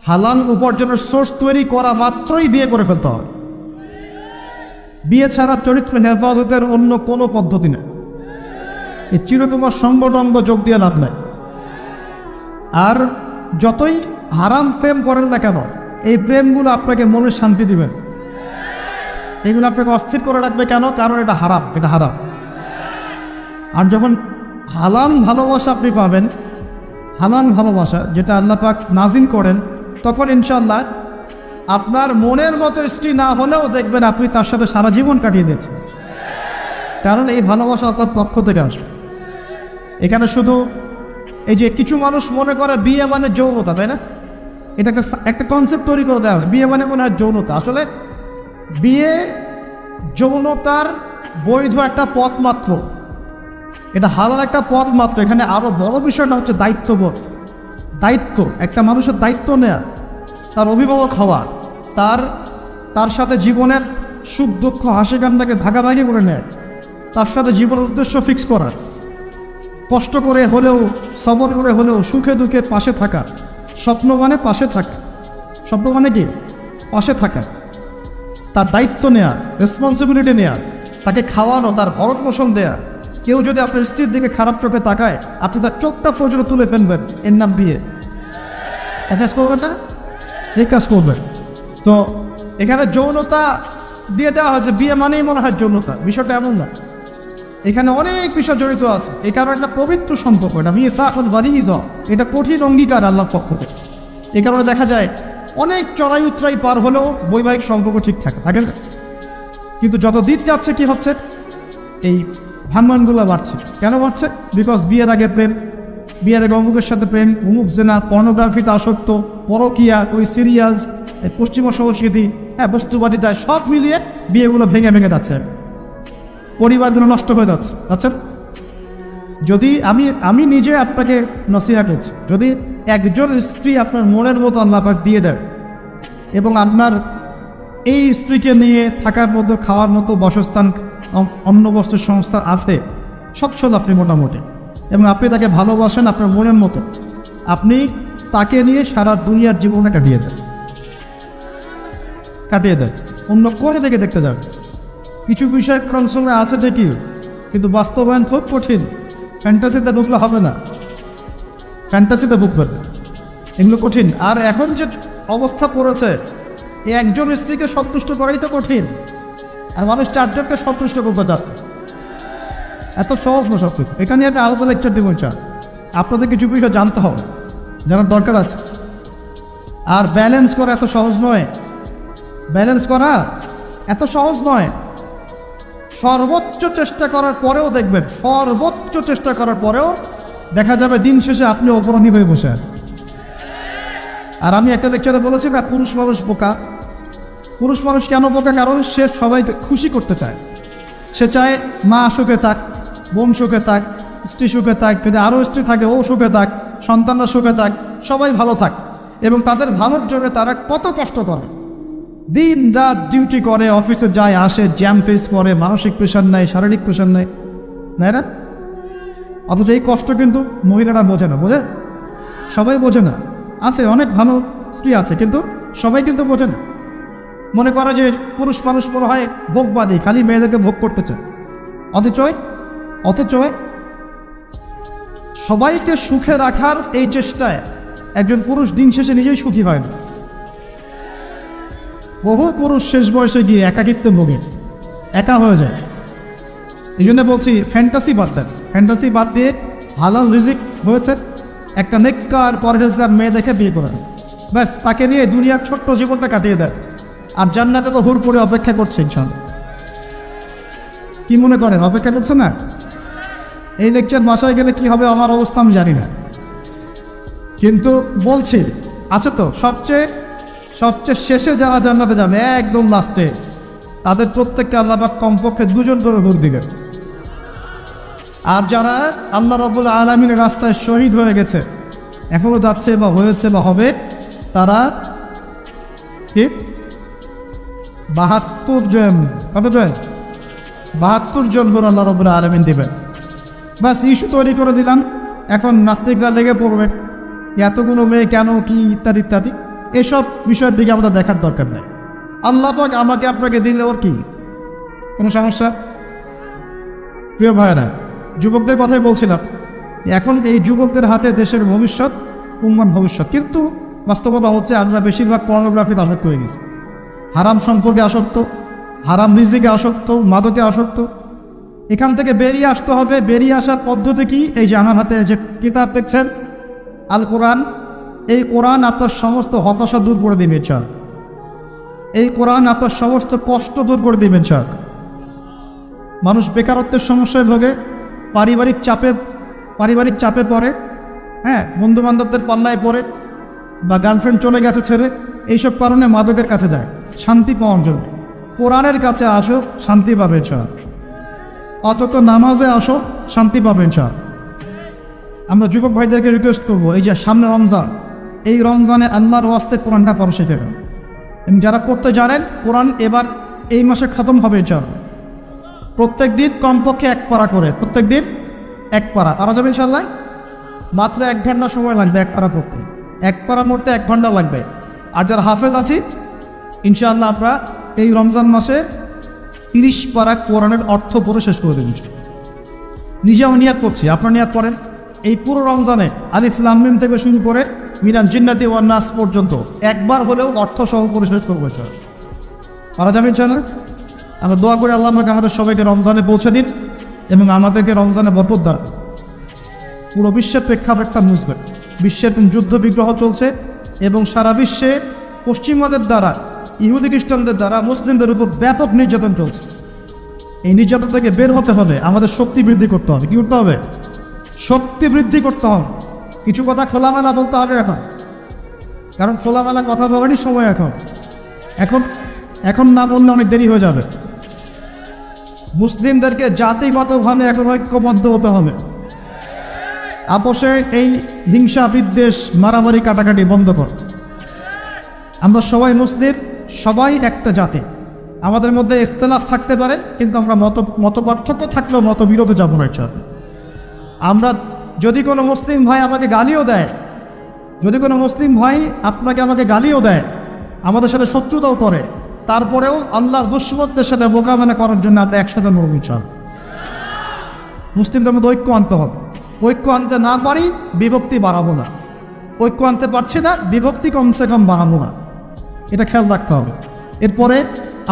হালাল উপার্জনের সোর্স তৈরি করা মাত্রই বিয়ে করে ফেলতে হবে। বিয়ে ছাড়া চরিত্র হেফাজতের অন্য কোনো পদ্ধতি নেই। এই চিরকুমার সঙ্গডঙ্গ যোগ দিয়ে লাভ নাই। আর যতই হারাম প্রেম করেন না কেন, এই প্রেমগুলো আপনাকে মনে শান্তি দিবেন, এগুলো আপনাকে অস্থির করে রাখবে। কেন? কারণ এটা হারাম, এটা হারাম। আর যখন হালাল ভালোবাসা আপনি পাবেন, হালাল ভালোবাসা যেটা আল্লাহ পাক নাজিল করেন, তখন ইনশাআল্লাহ আপনার মনের মতো স্ত্রী না হলেও দেখবেন আপনি তার সাথে সারা জীবন কাটিয়ে দিয়েছেন। কারণ এই ভালোবাসা আপনার পক্ষ থেকে আসবে। এখানে শুধু এই যে কিছু মানুষ মনে করে বিয়ে মানে যৌনতা, তাই না? এটা একটা কনসেপ্ট তৈরি করে দেওয়া হয়, বিয়ে মানে মনে হয় যৌনতা। আসলে বিয়ে যৌনতার বৈধ একটা পথ মাত্র, এটা হালাল একটা পথ মাত্র। এখানে আরও বড় বিষয়টা হচ্ছে দায়িত্ববোধ। দায়িত্ব, একটা মানুষের দায়িত্ব নেয়া, তার অভিভাবক হওয়া, তার সাথে জীবনের সুখ দুঃখ হাসি কান্নাকে ভাগাভাগি করে নেয়, তার সাথে জীবনের উদ্দেশ্য ফিক্স করা, কষ্ট করে হলেও সবর করে হলেও সুখে দুঃখে পাশে থাকা। স্বপ্ন মানে পাশে থাকা, স্বপ্ন মানে কি? পাশে থাকা। তার দায়িত্ব নেয়া, রেসপন্সিবিলিটি নেয়া, তাকে খাওয়ানো, তার ভরণ পোষণ দেয়া। কেউ যদি আপনার স্ত্রীর দিকে খারাপ চোখে তাকায়, আপনি তার চোখটা পর্যন্ত তুলে ফেলবেন, এর নাম বিয়ে। এক কাজ করবেন না? এই কাজ করবেন। তো এখানে যৌনতা দিয়ে দেওয়া হয়েছে, বিয়ে মানেই মনে হয় যৌনতা। বিষয়টা এমন না, এখানে অনেক বিষয় জড়িত আছে। এই কারণে একটা পবিত্র সম্পর্ক, এটা মিসাকুন গালিজ, এটা কঠিন অঙ্গীকার আল্লাহর পক্ষ থেকে। এই কারণে দেখা যায় অনেক চড়াই উতরাই পার হলেও বৈবাহিক সম্পর্ক ঠিক থাকে না। কিন্তু যত দিন যাচ্ছে কি হচ্ছে, এই ভাঙনগুলো বাড়ছে। কেন বাড়ছে? বিকজ বিয়ের আগে প্রেম, বিয়ের আগে অমুকের সাথে প্রেম, অমুক জেনা, পর্নোগ্রাফিতে আসক্ত, পরকিয়া, ওই সিরিয়ালস, পশ্চিমা সংস্কৃতি, বস্তুবাদিতা, সব মিলিয়ে বিয়েগুলো ভেঙে ভেঙে যাচ্ছে, পরিবারগুলো নষ্ট হয়ে যাচ্ছে। আচ্ছা, যদি আমি নিজে আপনাকে নসিহা করছি, যদি একজন স্ত্রী আপনার মনের মতো আল্লাহ পাক দিয়ে দেয় এবং আপনার এই স্ত্রীকে নিয়ে থাকার মতো, খাওয়ার মতো বাসস্থান, অন্ন বস্ত্রের সংস্থা আছে, সচ্ছল আপনি মোটামুটি, এবং আপনি তাকে ভালোবাসেন আপনার মনের মতো, আপনি তাকে নিয়ে সারা দুনিয়ার জীবনে কাটিয়ে দেন। অন্য কোণে থেকে দেখতে যান। কিছু বিষয় ক্রমশমে আছে ঠিকই, কিন্তু বাস্তবায়ন খুব কঠিন। ফ্যান্টাসিতে ঢুকলে হবে না, ফ্যান্টাসিতে ঢুকবেন, এগুলো কঠিন। আর এখন যে অবস্থা পড়েছে, একজন স্ত্রীকে সন্তুষ্ট করাই তো কঠিন, আর মানুষ চারজনকে সন্তুষ্ট করতে চাচ্ছে। এত সহজ না সব কিছু। এটা নিয়ে আমি আলাদা লেকচার দিব চান। আপনাদের কিছু বিষয় জানতে হবে, জানার দরকার আছে। আর ব্যালেন্স করা এত সহজ নয়, ব্যালেন্স করা এত সহজ নয়। সর্বোচ্চ চেষ্টা করার পরেও দেখবেন, সর্বোচ্চ চেষ্টা করার পরেও দেখা যাবে দিন শেষে আপনি অপরাধী হয়ে বসে আছেন। আর আমি একটা লেকচারে বলেছি না, পুরুষ মানুষ বোকা। পুরুষ মানুষ কেন বোকা? কারণ সে সবাইকে খুশি করতে চায়। সে চায় মা সুখে থাক, বোন সুখে থাক, স্ত্রী সুখে থাক, যদি আরও স্ত্রী থাকে ও সুখে থাক, সন্তানরা সুখে থাক, সবাই ভালো থাক। এবং তাদের ভালোর জন্য তারা কত কষ্ট করে, দিন রাত ডিউটি করে, অফিসে যায় আসে, জ্যাম ফেস করে, মানসিক প্রেশার নেয়, শারীরিক প্রেশার নেয়, তাই না? অথচ এই কষ্ট কিন্তু মহিলারা বোঝে না। বোঝে? সবাই বোঝে না। আছে অনেক ভালো স্ত্রী আছে, কিন্তু সবাই কিন্তু বোঝে না। মনে করে যে পুরুষ মানুষ মনে হয় ভোগবাদী, খালি মেয়েদেরকে ভোগ করতে চায়। অথচ সবাইকে সুখে রাখার এই চেষ্টায় একজন পুরুষ দিন শেষে নিজেই সুখী হয় না। বহু পুরুষ শেষ বয়সে গিয়ে একাকিত্বে ভোগে, একা হয়ে যায়। এই জন্য বলছি, ফ্যান্টাসি বাদ দেন। ফ্যান্টাসি বাদ দিয়ে হালাল রিজিক হয়েছে, একটা নেককার পরহেজগার মেয়ে দেখে বিয়ে করে দেয়, ব্যাস তাকে নিয়ে দুনিয়ার ছোট্ট জীবনটা কাটিয়ে দেয়। আর জান্নাতে তো হুর করে অপেক্ষা করছে ইনশাআল্লাহ। কি মনে করেন অপেক্ষা করছে না? এই লেকচার বাসায় গেলে কি হবে আমার অবস্থা আমি জানি না, কিন্তু বলছি আছে তো। সবচেয়ে শেষে যারা জান্নাতে যাবে, একদম লাস্টে, তাদের প্রত্যেককে আল্লাহ পাক কমপক্ষে 2 জন করে হুর দিবেন। আর যারা আল্লাহ রাব্বুল আলামিনের রাস্তায় শহীদ হয়ে গেছে, এখনও যাচ্ছে বা হয়েছে বা হবে, তারা কি 72 জন, কত জন? 72 জন হুর আল্লাহ রাব্বুল আলামিন দিবেন। বাস ইস্যু তৈরি করে দিলাম। এখন নাস্তিকরা লেগে পড়বে, এতগুলো মেয়ে কেন, কি ইত্যাদি ইত্যাদি। এসব বিষয়ের দিকে আমাদের দেখার দরকার নেই। আল্লাহ পাক আমাকে আপনাকে দিলে ওর কি কোনো সমস্যা? প্রিয় ভাইয়েরা, যুবকদের কথাই বলছিলাম, এখন এই যুবকদের হাতে দেশের ভবিষ্যৎ, উম্মার ভবিষ্যৎ। কিন্তু বাস্তবতা হচ্ছে আমরা বেশিরভাগ পর্নোগ্রাফিতে আসক্ত হয়ে গেছি, হারাম সম্পর্কে আসক্ত, হারাম রিজিকে আসক্ত, মাদকে আসক্ত। এখান থেকে বেরিয়ে আসতে হবে। বেরিয়ে আসার পদ্ধতি কি? এই যে আমার হাতে যে কিতাব দেখছেন, আল কোরআন, এই কোরআন আপনার সমস্ত হতাশা দূর করে দিবে চান, এই কোরআন আপনার সমস্ত কষ্ট দূর করে দিবেন চান। মানুষ বেকারত্বের সমস্যায় ভোগে, পারিবারিক চাপে পড়ে, হ্যাঁ, বন্ধু বান্ধবদের পাল্লায় পড়ে, বা গার্লফ্রেন্ড চলে গেছে ছেড়ে, এইসব কারণে মাদকের কাছে যায় শান্তি পাওয়ার জন্য। কোরআনের কাছে আসো, শান্তি পাবেন চান। অথচ নামাজে আসো, শান্তি পাবেন চান। আমরা যুবক ভাইদেরকে রিকোয়েস্ট করবো, এই যে সামনে রমজান, এই রমজানে আল্লাহর ওয়াস্তে কোরআনটা পড়া শিখে যাবেন। এবং যারা পড়তে জানেন, কোরআন এবার এই মাসে খতম হবে চান। প্রত্যেক দিন কমপক্ষে 1 পারা করে, প্রত্যেক দিন 1 পারা পারা যাবে ইনশাল্লাহ। মাত্র 1 ঘন্টা সময় লাগবে 1 পারা পড়তে, 1 পারা পড়তে 1 ঘন্টা লাগবে। আর যারা হাফেজ আছি, ইনশাআল্লাহ আমরা এই রমজান মাসে 30 পারা কোরআনের অর্থ পড়ে শেষ করে দেব। নিজে আমি নিয়াত করছি, আপনারা নিয়াত করেন। এই পুরো রমজানে আলিফ লাম মিম থেকে শুরু করে মিনাল জিন্নাতি ওয়ান নাস পর্যন্ত একবার হলেও অর্থ সহ পড়ে শেষ করবো চান। পারা যাবে ইনশাআল্লাহ। আমরা দোয়া করে আল্লাহ পাক আমাদের সবাইকে রমজানে পৌঁছে দিন এবং আমাদেরকে রমজানে বরকত দান। পুরো বিশ্বের প্রেক্ষাপটটা বুঝবে, বিশ্বের যুদ্ধ বিগ্রহ চলছে এবং সারা বিশ্বে পশ্চিমাদের দ্বারা, ইহুদি খ্রিস্টানদের দ্বারা মুসলিমদের উপর ব্যাপক নির্যাতন চলছে। এই নির্যাতন থেকে বের হতে হলে আমাদের শক্তি বৃদ্ধি করতে হবে। কী করতে হবে? শক্তি বৃদ্ধি করতে হবে। কিছু কথা খোলামেলা বলতে হবে এখন, কারণ খোলামেলা কথা বলারই সময় এখন না বললে অনেক দেরি হয়ে যাবে। মুসলিমদেরকে জাতিগতভাবে এখন ঐক্যবদ্ধ হতে হবে। আপোষে এই হিংসা, বিদ্বেষ, মারামারি, কাটাকাটি বন্ধ কর। আমরা সবাই মুসলিম, সবাই একটা জাতি। আমাদের মধ্যে ইখতিলাফ থাকতে পারে, কিন্তু আমরা মত পার্থক্য থাকলেও মতবিরোধে যাব না। আমরা যদি কোনো মুসলিম ভাই আমাকে গালিও দেয়, যদি কোনো মুসলিম ভাই আমাকে গালিও দেয়, আমাদের সাথে শত্রুতাও করে, তারপরেও আল্লাহর দুশমনদের সাথে মোকাবেলা করার জন্য আমরা একসাথে লড়ব। মুসলিমদের মধ্যে ঐক্য আনতে হবে। ঐক্য আনতে না পারি, বিভক্তি বাড়াবো না। ঐক্য আনতে পারছি না, বিভক্তি কমসে কম বাড়াবো না। এটা খেয়াল রাখতে হবে। এরপরে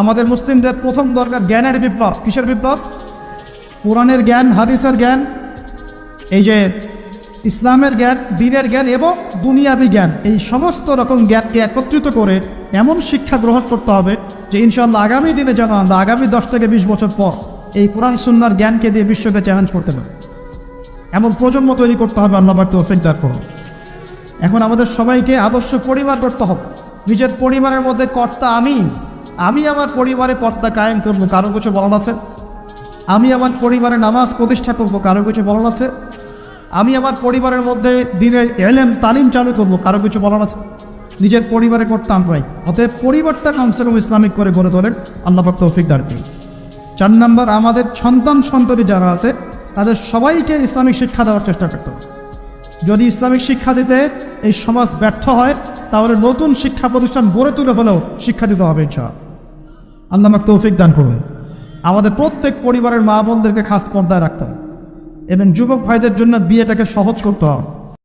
আমাদের মুসলিমদের প্রথম দরকার জ্ঞানের বিপ্লব। কিসের বিপ্লব? কোরআনের জ্ঞান, হাদিসের জ্ঞান, এই যে ইসলামের জ্ঞান, দ্বীনের জ্ঞান এবং দুনিয়াবি জ্ঞান, এই সমস্ত রকম জ্ঞানকে একত্রিত করে এমন শিক্ষা গ্রহণ করতে হবে যে ইনশাআল্লাহ আগামী দিনে যেন আমরা আগামী 10 থেকে 20 বছর পর এই কোরআন সুন্নাহর জ্ঞানকে দিয়ে বিশ্বকে চ্যালেঞ্জ করতে পারি। এমন প্রজন্ম তৈরি করতে হবে। আল্লাহ পাক তৌফিক দান করুন। এখন আমাদের সবাইকে আদর্শ পরিবার করতে হবে। নিজের পরিবারের মধ্যে কর্তা আমি আমার পরিবারে কর্তা কায়েম করবো, কারো কিছু বলার আছে? আমি আমার পরিবারে নামাজ প্রতিষ্ঠা করবো, কারো কিছু বলার আছে? আমি আমার পরিবারের মধ্যে দ্বীনের ইলম তালিম চালু করবো, কারো কিছু বলার আছে? নিজের পরিবারে করতে আমরাই। অতএব পরিবারটা কমসে কম ইসলামিক করে গড়ে তোলেন। আল্লাহ পাক তৌফিক দান করুন। 4 নম্বর, আমাদের সন্তান যারা আছে তাদের সবাইকে ইসলামিক শিক্ষা দেওয়ার চেষ্টা করতে হবে। যদি ইসলামিক শিক্ষা দিতে এই সমাজ ব্যর্থ হয়, তাহলে নতুন শিক্ষা প্রতিষ্ঠান গড়ে তুলে হলেও শিক্ষা দিতে হবে ইনশাআল্লাহ। আল্লাহ পাক তৌফিক দান করুন। আমাদের প্রত্যেক পরিবারের মা বোনদেরকে খাস পর্দায় রাখতে হবে এবং যুবক ভাইদের জন্য বিয়েটাকে সহজ করতে হবে।